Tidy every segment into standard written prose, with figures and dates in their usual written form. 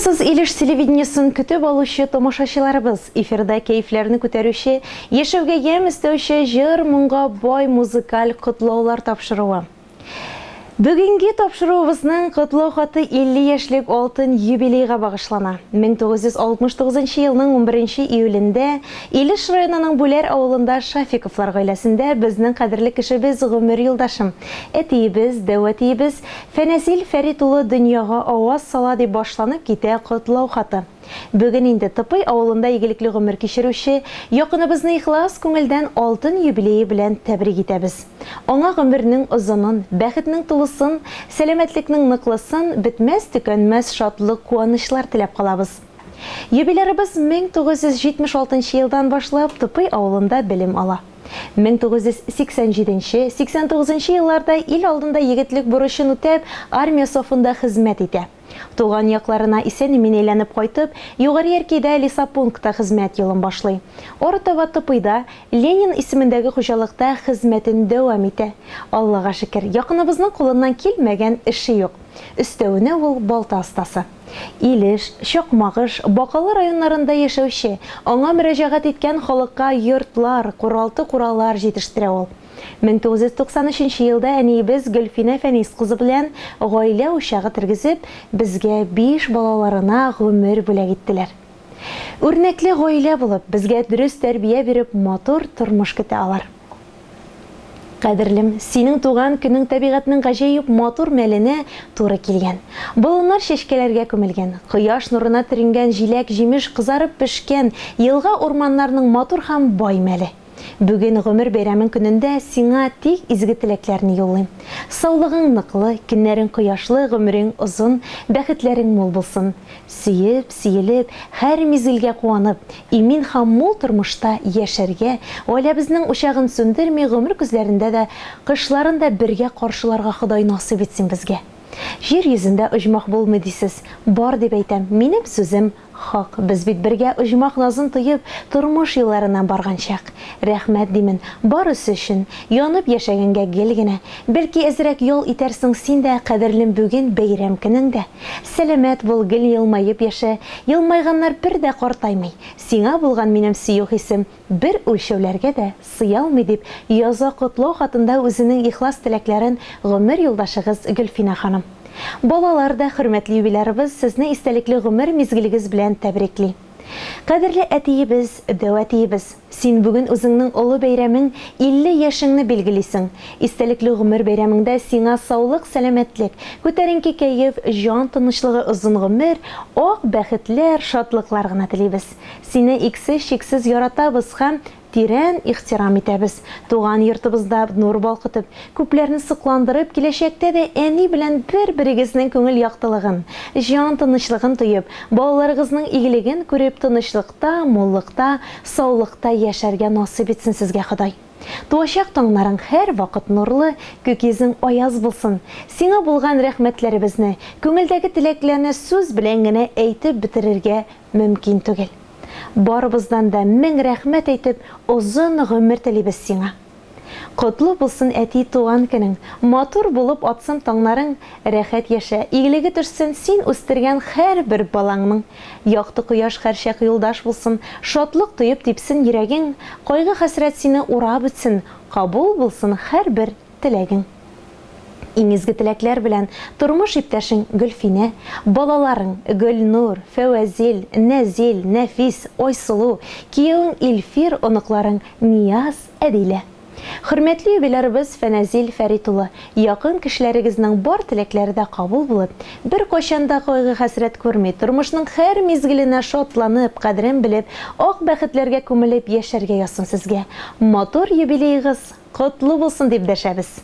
Тынгысыз Илеш телевидениесын көтіп алушы томашачыларыбыз эфирда кәйфләрне күтәрүче, яшәүгә ям өстәүче җыр, моңга бай музыкаль котлаулар тапшыруы. Бүгенге тапшыруыбызның котлау хаты 50 яшьлек алтын юбилейга багышлана. 1969 елның 11 июлендә Илеш районының Бүләр авылында Шафиковлар гаиләсендә безнең кадерле кешебез гомер юлдашым, әтиебез, дәүәтиебез Фәнәзил Фәрит улы дөньяга аваз сала дип башланып китә котлау хаты. Бүген инде Тыпый авылында игелекле гомер кичерүче якыныбызны ихлас күңелдән алтын юбилее белән тәбрик итәбез. Аңа гомернең озынын, бәхетнең тулысын, сәламәтлекнең ныклысын, бетмәс төкәнмәс шатлык, куанычлар теләп калабыз. Юбилярыбыз 1976 елдан башлап Тыпый авылында белем ала. 1987-89 елларда ил алдында егетлек бурычын үтәп, армия сафында хезмәт итә. Туган якларына исән-имин әйләнеп кайтып, югары яркейдә лесопунктта хезмәт юлын башлый. Орытава Тыпыйда Ленин исемендәге хуҗалыкта хезмәтен дәвам итә. Аллага шөкер, якыныбызның кулыннан килмәгән эше юк. Өстәвенә ул балта остасы. Илеш, Чакмагыш, Бакалы районнарында яшәүче, аңа мөрәҗәгать иткән халыкка йортлар, кураллар җитештерә ул. 1993 елда әниебез Гөлфинә Фәнис кызы белән гаилә учагы тергезеп, безгә 5 балаларына гомер бүләк иттеләр. Үрнәкле гаилә булып, безгә дөрес тәрбия биреп, матур тормыш көтә алар. Кадерлем, синең туган көнең табигатьнең гаҗәеп матур мәленә туры килгән. Болыннар чәчкәләргә күмелгән, кояш нурына төренгән җиләк-җимеш кызарып пешкән, елга урманнарның матур һәм бай мәле. Бүген гомер бәйрәмен көнендә сиңа тик изге теләкләрне юллыйм. Саулыгың ныклы, көннәрең кояшлы, гомерең озын, бәхетләрең мул булсын. Сөеп, сөелеп, һәр мизгелгә куанып, имин һәм мул тормышта яшәргә, гаиләбезнең учагын сүндерми, гомер күзләрендә дә, кышларында бергә каршыларга Ходай насыйп итсен безгә. Җир йөзендә оҗмах булмый дисез, бар дип әйтәм, минем сүзем хак. Без бит бергә оҗмах назын тоеп, тормыш юлларына барган чак. Рәхмәт димен барысы өчен, янып яшәгәнгә гел генә. Бәлки әзрәк ял итәрсең син дә, кадерлем, бүген бәйрәм көнеңдә. Сәламәт бул, гел елмаеп яшә, елмайганнар бер дә картаймый. Сиңа булган минем сөю хисем бер үлчәүләргә дә сыя алмый дип яза котлау хатында үзенең ихлас теләкләрен гомер юлдашыгыз Гөлфинә ханым. Балалар да, хөрмәтле юбилярыбыз, сезне истәлекле гомер мизгелегез белән тәбрикли. Кадерле әтиебез, дәүәтиебез, син бүген үзеңнең олы бәйрәмең 50 яшеңне билгелисең. Истәлекле гомер бәйрәмеңдә сиңа саулык, сәламәтлек, күтәренке кәеф, җан тынычлыгы, озын гомер, ак бәхетләр, шатлыклар гына телибез. Сине иксез-чиксез яратабыз һәм тирән ихтирам итәбез. Туган йортыбызда нур балкытып, күпләрне сокландырып, киләчәктә дә әни белән бер-берегезнең күңел яктылыгын, җан тынычлыгын тоеп, балаларыгызның игелеген күреп, тынычлыкта, муллыкта, саулыкта яшәргә насыйп итсен сезгә Ходай. Туачак таңнарың һәр вакыт нурлы, күк йөзең аяз булсын. Сиңа булган рәхмәтләребезне, күңелдәге теләкләрне сүз белән генә әйтеп бетерергә мөмкин түгел. Барыбыздан да мең рәхмәт әйтеп, озын гомер телибез сиңа. Котлы булсын әти туган көнең, матур булып атсын таңнарың, рәхәт яшә, игелеге төшсен син үстергән һәр бер балаңның. Якты кояш һәрчак юлдаш булсын, шатлык тоеп типсен йөрәгең, кайгы хәсрәт сине урап үтсен, кабул булсын һәр бер теләгең. Иң изге теләкләр белән тормыш иптәшең Гөлфинә, балаларың Гөлнур, Фәвазил, Нәзил, Нәфис, Айсылу, кияүең Илфир, оныкларың Нияз, Әдилә. Хөрмәтле юбилярыбыз Фәнәзил Фәрит улы, якын кешеләрегезнең бар теләкләре дә кабул булып, бер кайчанда кайгы хәсрәт күрми, тормышның һәр мизгеленә шатланып, кадерен белеп, ак бәхетләргә күмелеп яшәргә язсын сезгә. Матур юбилейгыз котлы булсын дип дәшәбез.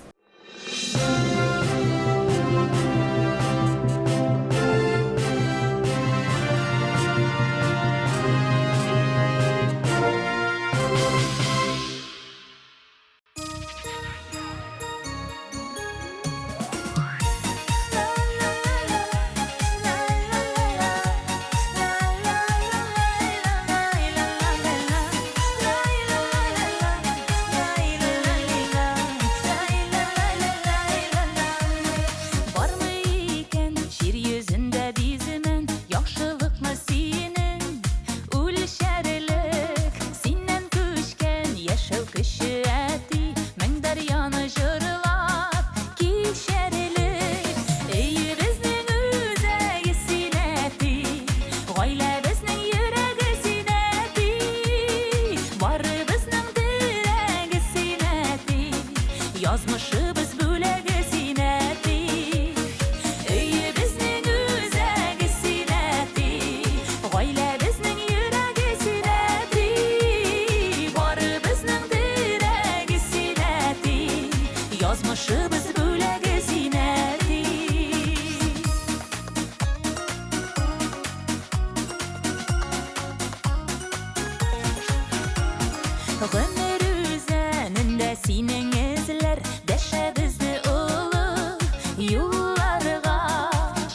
Гомер үзәнендә синең эзләр дәшәбезне олы юлларга.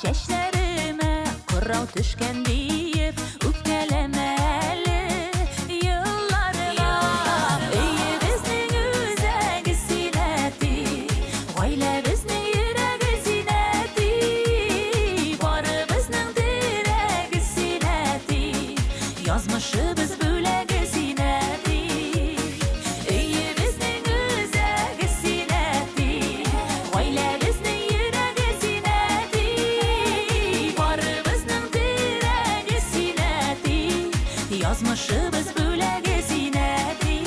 Чәчләремә кырау төшкән диеп үпкәләмә әле елларга. Өебезнең үзәге синәти, гаиләбезнең йөрәге синәти, барыбызның терәге синәти, язмышыбыз бүләге синәти. Өебезнең үзәге синәти, гаиләбезнең йөрәге синәти, барыбызның терәге синәти, язмышыбыз бүләге синәти.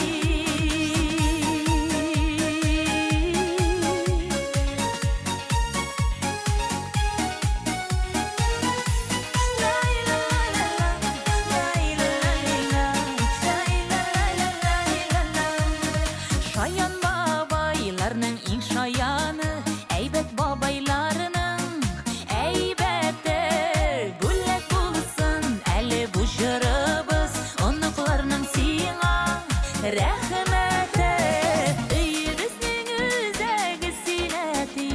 Шаян бабайларның иң шаяны, әйбәт бабайларының әйбәте. Бүләк булсын әле бу җырыбыз, оныкларның сиңа рәхмәте. Өебезнең үзәге синәти,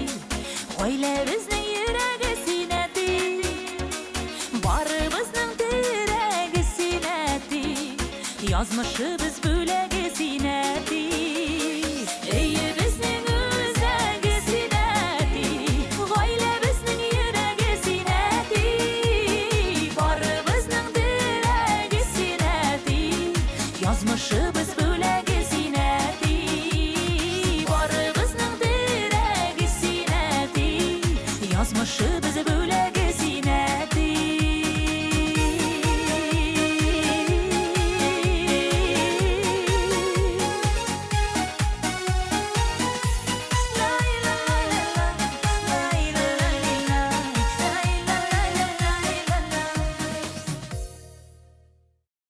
гаиләбезнең йөрәге синәти, барыбызның терәге синәти, язмышыбыз